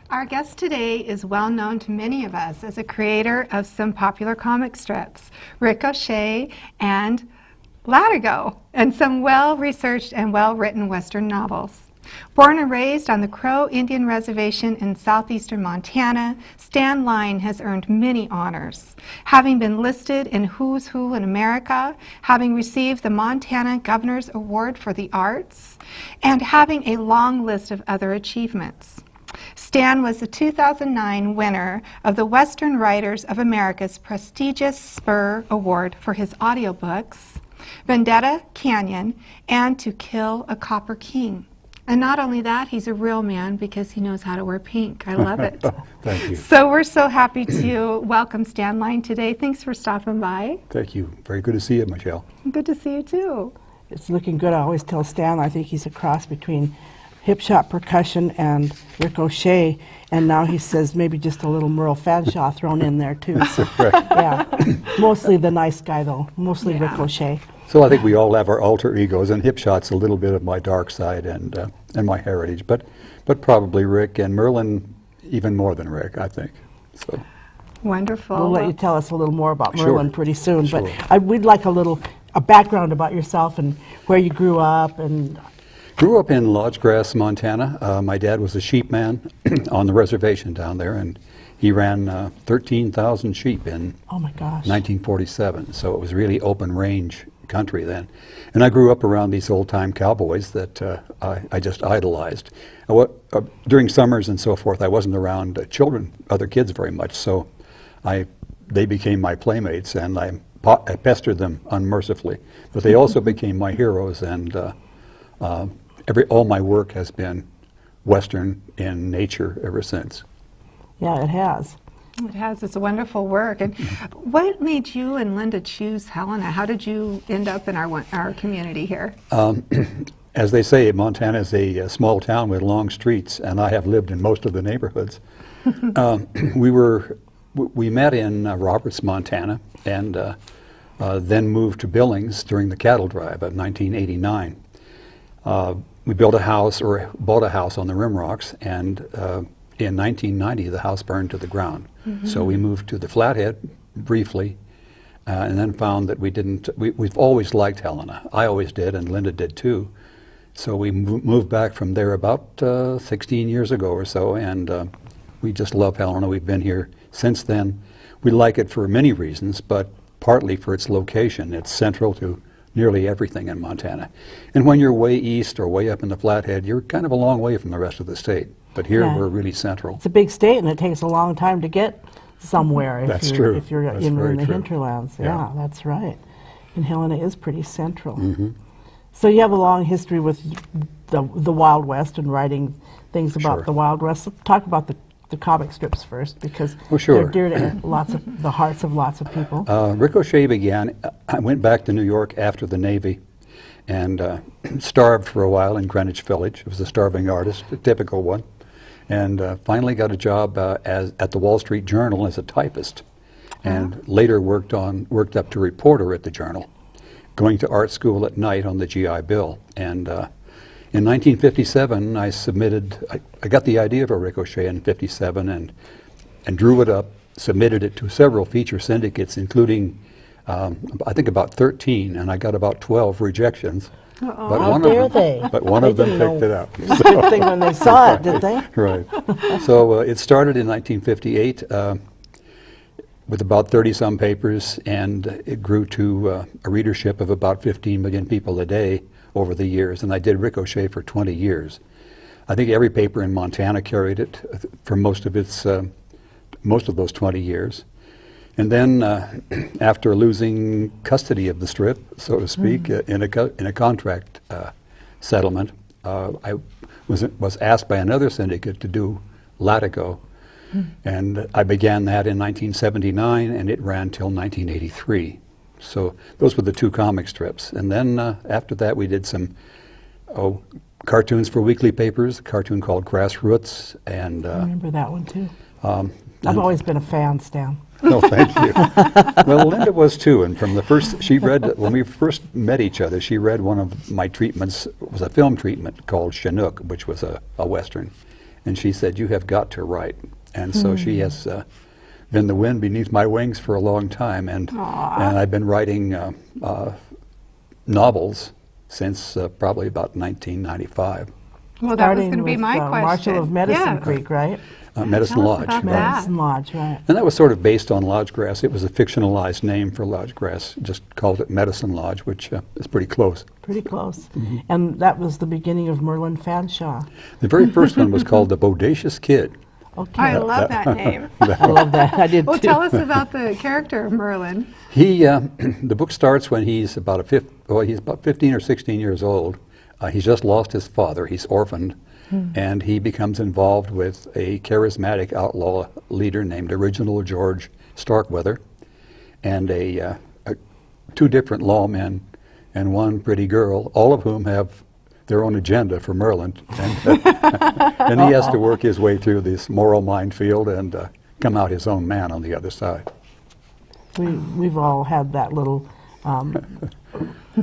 Our guest today is well known to many of us as a creator of some popular comic strips, Ricochet and Latigo, and some well-researched and well-written Western novels. Born and raised on the Crow Indian Reservation in southeastern Montana, Stan Lynde has earned many honors, having been listed in Who's Who in America, having received the Montana Governor's Award for the Arts, and having a long list of other achievements. Stan was the 2009 winner of the Western Writers of America's prestigious Spur Award for his audiobooks, Vendetta Canyon, and To Kill a Copper King. And not only that, he's a real man because he knows how to wear pink. I love it. Thank you. So we're so happy to welcome Stan Lynde today. Thanks for stopping by. Thank you. Very good to see you, Michelle. Good to see you too. It's looking good. I always tell Stan I think he's a cross between hip shot percussion and Ricochet, and now he says maybe just a little Merle Fanshawe thrown in there too. So, yeah, mostly the nice guy though, mostly Ricochet. So I think we all have our alter egos, and hip shot's a little bit of my dark side and my heritage, but probably Rick, and Merlin even more than Rick, I think. So wonderful. We'll let you tell us a little more about Sure. Merlin pretty soon, Sure. but we'd like a background about yourself and where you grew up. And grew up in Lodgegrass, Montana. My dad was a sheep man on the reservation down there, and he ran 13,000 sheep in oh my gosh, 1947. So it was really open range country then. And I grew up around these old-time cowboys that I just idolized. During summers and so forth, I wasn't around other kids very much, so they became my playmates, and I pestered them unmercifully. But they also became my heroes, and all my work has been Western in nature ever since. yeah, it has. It has. It's a wonderful work. And what made you and Lynde choose Helena? How did you end up in our community here? As they say, Montana is a small town with long streets, and I have lived in most of the neighborhoods. We met in Roberts, Montana, and then moved to Billings during the cattle drive of 1989. We built a house, or bought a house on the Rimrocks, and in 1990 the house burned to the ground. So we moved to the Flathead briefly, and then found that we've always liked Helena. I always did, and Lynde did too. So we moved back from there about 16 years ago or so, and we just love Helena. We've been here since then. We like it for many reasons, but partly for its location. It's central to nearly everything in Montana. And when you're way east or way up in the Flathead, you're kind of a long way from the rest of the state. But here we're really central. It's a big state, and it takes a long time to get somewhere if That's you're, true. if you're That's in very the true. hinterlands. Yeah, that's right. And Helena is pretty central. Mm-hmm. So you have a long history with the Wild West and writing things about Sure. the Wild West. Let's talk about the comic strips first, because sure. they're dear to the hearts of lots of people. Ricochet began, I went back to New York after the Navy and starved for a while in Greenwich Village. I was a starving artist, a typical one, and finally got a job at the Wall Street Journal as a typist, and later worked up to reporter at the Journal, going to art school at night on the GI Bill. And in 1957, I got the idea of a Ricochet in 57 and drew it up, submitted it to several feature syndicates, including I think about 13, and I got about 12 rejections. But How dare they? But one They of them didn't picked know. it up. It was a good thing when they saw it, did they? Right. So it started in 1958 with about 30-some papers, and it grew to a readership of about 15 million people a day over the years, and I did Ricochet for 20 years. I think every paper in Montana carried it for most of those 20 years. And then after losing custody of the strip, so to speak, in a contract settlement, I was asked by another syndicate to do Latigo, and I began that in 1979, and it ran till 1983. So those were the two comic strips. And then after that, we did some cartoons for weekly papers, a cartoon called Grassroots, and I remember that one too. I've always been a fan, Stan. No, thank you. Well, Lynde was too, and from the first, when we first met each other, she read one of my treatments. It was a film treatment called Chinook, which was a Western. and she said, "You have got to write." And so she has been the wind beneath my wings for a long time, and I've been writing novels since probably about 1995. Well, that was Starting going to be with, my question. Marshal of Medicine Yes. Creek, right? Medicine Tell us Lodge. about right. that. Medicine Lodge, right. And that was sort of based on lodge grass. It was a fictionalized name for lodge grass. Just called it Medicine Lodge, which is pretty close. Pretty close. And that was the beginning of Merlin Fanshawe. The very first one was called The Bodacious Kid. Okay. I love that name. I love that. I did Well, too. tell us about the character of Merlin. He, the book starts when he's about he's about 15 or 16 years old. He's just lost his father. He's orphaned. And he becomes involved with a charismatic outlaw leader named Original George Starkweather, and two different lawmen and one pretty girl, all of whom have their own agenda for Merlin. And he has to work his way through this moral minefield and come out his own man on the other side. We've all had that little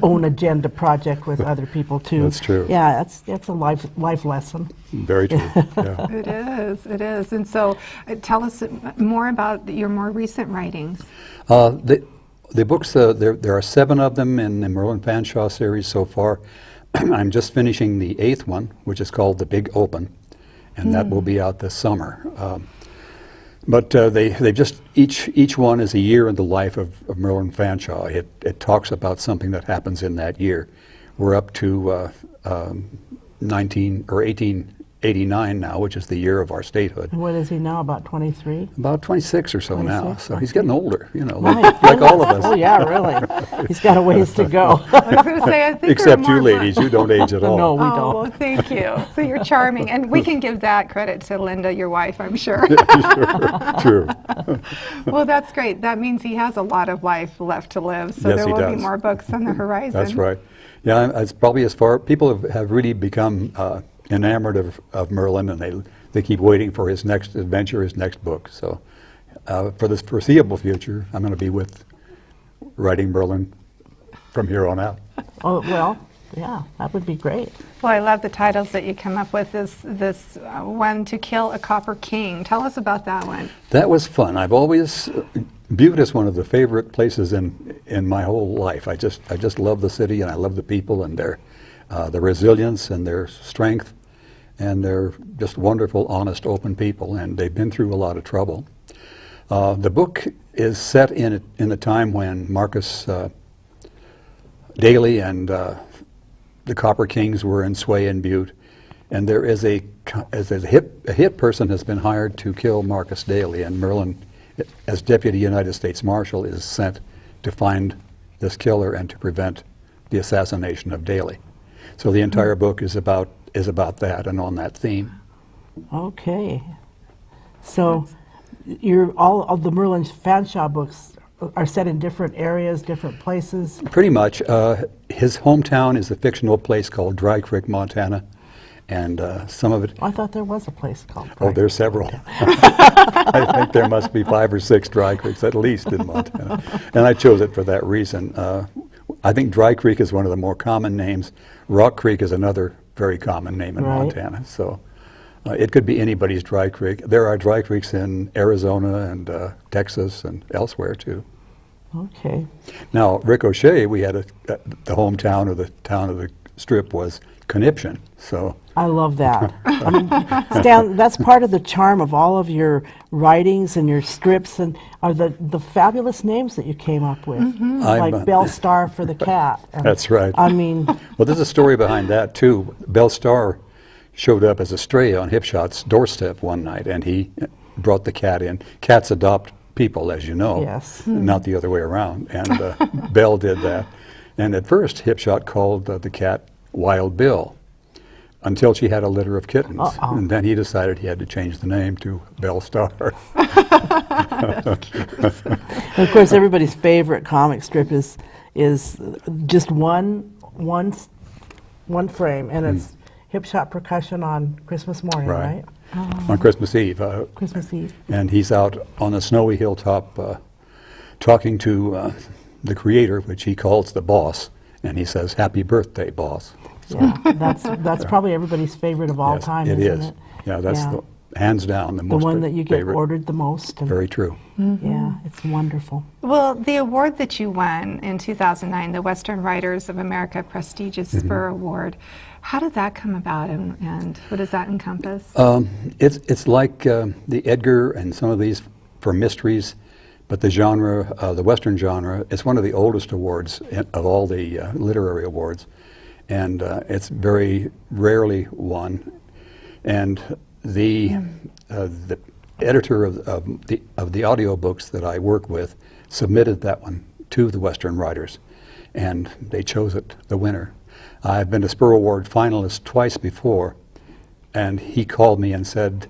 own agenda project with other people too. That's true. Yeah, that's a life lesson. Very true. Yeah. It is. And so tell us more about your more recent writings. The books, there are 7 of them in the Merlin Fanshawe series so far. I'm just finishing the 8th one, which is called The Big Open, and that will be out this summer. But they just, each one is a year in the life of Merlin Fanshawe. It talks about something that happens in that year. We're up to 1889 now, which is the year of our statehood. And what is he now, about 23? About 26 or so now, 26, so he's getting older, you know, My like all of us. Oh yeah, really. He's got a ways to go. I was going to say, I think Except there are you more ladies, you don't age at all. No, we Oh, don't. well, thank you. So you're charming. And we can give that credit to Lynde, your wife, I'm sure. True. Well, that's great. That means he has a lot of life left to live. So Yes, there he will be does. more books on the horizon. That's right. Yeah, it's probably as far, people have really become enamored of Merlin, and they keep waiting for his next adventure, his next book. So for the foreseeable future, I'm going to be with writing Merlin from here on out. Oh, well, yeah, that would be great. Well, I love the titles that you come up with. This one, To Kill a Copper King. Tell us about that one. That was fun. I've always Butte is one of the favorite places in my whole life. I just love the city, and I love the people and their resilience and their strength, and they're just wonderful, honest, open people, and they've been through a lot of trouble. The book is set in a time when Marcus Daly and the Copper Kings were in sway in Butte, and there is a hit person has been hired to kill Marcus Daly, and Merlin, as Deputy United States Marshal, is sent to find this killer and to prevent the assassination of Daly. So the entire book is about that and on that theme. Okay. So all of the Merlin Fanshawe books are set in different areas, different places. Pretty much. His hometown is a fictional place called Dry Creek, Montana, and some of it. I thought there was a place called. Oh, there's several. I think there must be 5 or 6 Dry Creeks at least in Montana, and I chose it for that reason. I think Dry Creek is one of the more common names. Rock Creek is another very common name in Montana. So it could be anybody's Dry Creek. There are Dry Creeks in Arizona and Texas and elsewhere too. Okay. Now, Ricochet, we had the hometown or the town of the strip was Conniption. So I love that. I mean, Stan, that's part of the charm of all of your writings and your strips, and are the fabulous names that you came up with, like Belle Star for the cat. And, That's right. I mean, well, there's a story behind that too. Belle Star showed up as a stray on Hipshot's doorstep one night, and he brought the cat in. Cats adopt people, as you know, Yes. not the other way around. And Belle did that. And at first, Hipshot called the cat Wild Bill, until she had a litter of kittens. And then he decided he had to change the name to Belle Star. and of course, everybody's favorite comic strip is just one frame, and it's Hipshot Percussion on Christmas morning, right? On Christmas Eve. Christmas Eve. And he's out on a snowy hilltop talking to the creator, which he calls the boss, and he says, "Happy birthday, boss." So, Yeah, that's probably everybody's favorite of all yes, time, it isn't is. it? Yeah, that's Yeah. hands down the The most one that you get favorite. ordered the most. And Very true. yeah, it's wonderful. Well, the award that you won in 2009, the Western Writers of America Prestigious Spur Award, how did that come about, and what does that encompass? It's like the Edgar and some of these for mysteries, but the genre, the Western genre, it's one of the oldest awards of all the literary awards, and it's very rarely won. And the editor of the audiobooks that I work with submitted that one to the Western Writers, and they chose it the winner. I've been a Spur Award finalist twice before, and he called me and said,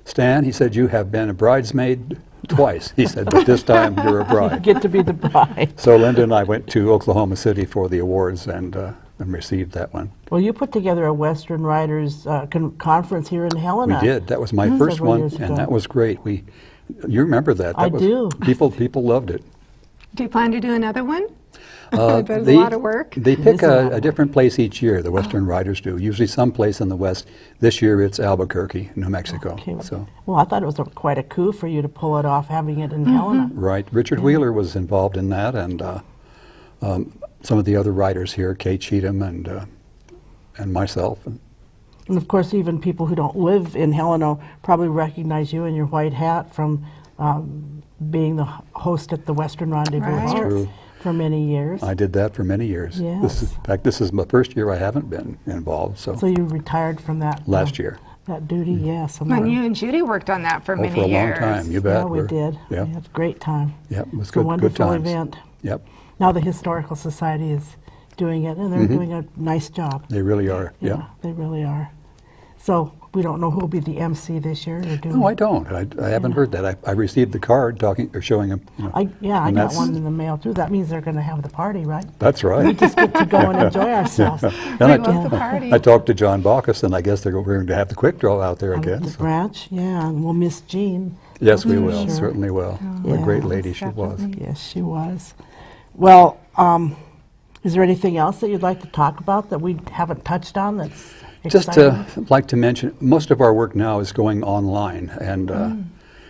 "Stan," he said, "you have been a bridesmaid twice." He said, "but this time you're a You bride." get to be the bride. So Lynde and I went to Oklahoma City for the awards and received that one. Well, you put together a Western Writers conference here in Helena. We did. That was my first Several one, years ago. and that was great. You remember that? I That was, do. People loved it. Do you plan to do another one? I bet it's a lot of work. They It pick is a lot of a different place each year. The Western Writers do. Usually someplace in the West. This year it's Albuquerque, New Mexico. Okay. So Well, I thought it was quite a coup for you to pull it off, having it in Helena. right, Richard Wheeler was involved in that, and some of the other writers here, Kate Cheatham and myself. And of course, even people who don't live in Helena probably recognize you in your white hat from being the host at the Western Rendezvous Right. That's House true. for many years. I did that for many years. Yes. In fact, this is my first year I haven't been involved. So So you retired from that last year. that duty, yes. And you and Judy worked on that for many for a years. long time. You bet. Yeah, we did. Yeah. We had a great time. Yep, it was It's a good wonderful times. event. Yep, Now the Historical Society is doing it, and they're doing a nice job. they really are. Yeah. They really are. So we don't know who will be the MC this year. Or do No, we? I don't. I haven't heard that. I received the card showing them. You know, I and got that's- one in the mail too. That means they're going to have the party, right? That's We right. just get to go and enjoy ourselves. And We I, love the party. I talked to John Baucus, and I guess we're going to have the quick draw out there Out again. at the so- branch, yeah, and we'll miss Jean. Yes, we for will. sure. Certainly will. What a Yeah. great lady she was. Definitely. Yes, she was. Well, is there anything else that you'd like to talk about that we haven't touched on that's Just exciting? like to mention, most of our work now is going online, and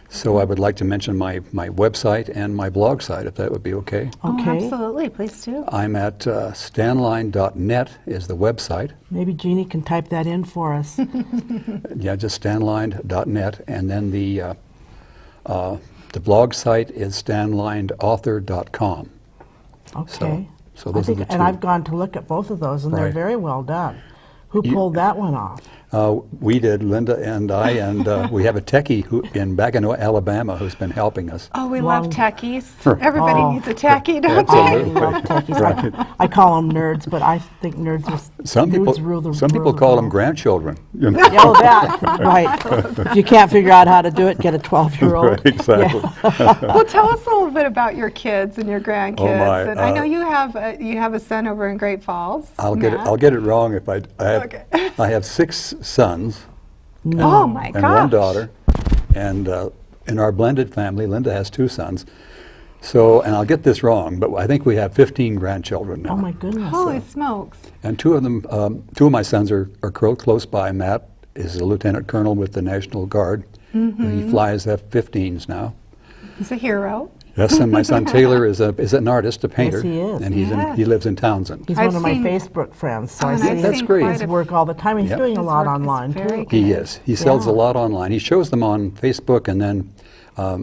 so I would like to mention my website and my blog site, if that would be okay. Oh, Okay. absolutely. Please do. I'm at stanline.net is the website. Maybe Jeannie can type that in for us. Yeah, just stanline.net, and then the blog site is stanlineauthor.com. Okay. So I those are think, the and two. I've gone to look at both of those, and they're Right. very well done. Who pulled that one off? We did, Lynde and I, and we have a techie back in Alabama who's been helping us. Oh, we Long- love techies. Everybody Oh. needs a techie, don't I they? love techies. I call them nerds, but I think nerds are Some people rule the call them world. grandchildren. You know? Oh, that, right. If you can't figure out how to do it, get a 12-year-old. Right, exactly. Well, tell us a little bit about your kids and your grandkids. Oh, my, And I know you have a son over in Great Falls. I'll get Matt. it wrong if I have Okay. I have 6 sons Oh my and gosh. 1 daughter, and in our blended family, Lynde has 2 sons. So, and I'll get this wrong, but I think we have 15 grandchildren now. Oh, my goodness. Holy smokes. And 2 of them, 2 of my sons are close by. Matt is a lieutenant colonel with the National Guard. He flies F-15s now. He's a hero. Yes, and my son Taylor is an artist, a painter. he is. And Yes. he lives in Townsend. He's I've one of my seen- Facebook friends, so I and see I've That's seen great. quite his a- work all the time. He's Yep. doing a His lot work is online, very too. He good. is. He sells a Yeah. lot online. He shows them on Facebook, and then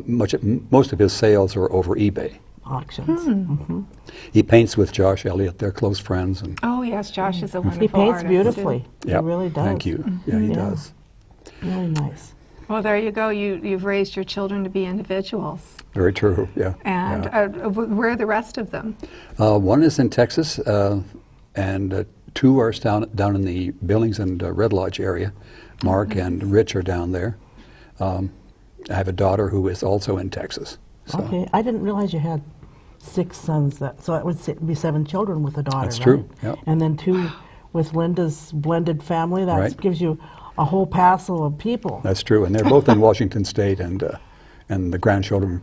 most of his sales are over eBay. Auctions. Hmm. He paints with Josh Elliott. They're close friends. And Oh, yes, Josh is a wonderful He paints artist, beautifully. Yep, He really does. Thank you. Yeah, he Yeah. does. Really nice. too. Well, there you go. You've raised your children to be individuals. Very true. Yeah. And yeah. where are the rest of them? One is in Texas, and 2 are down in the Billings and Red Lodge area. Mark and Rich are down there. I have a daughter who is also in Texas. So Okay. I didn't realize you had 6 sons. So it would be 7 children with a daughter, That's right? true, yep. And then 2 with Linda's blended family. That Right. gives you a whole passel of people. that's true, and they're both in Washington State, and the grandchildren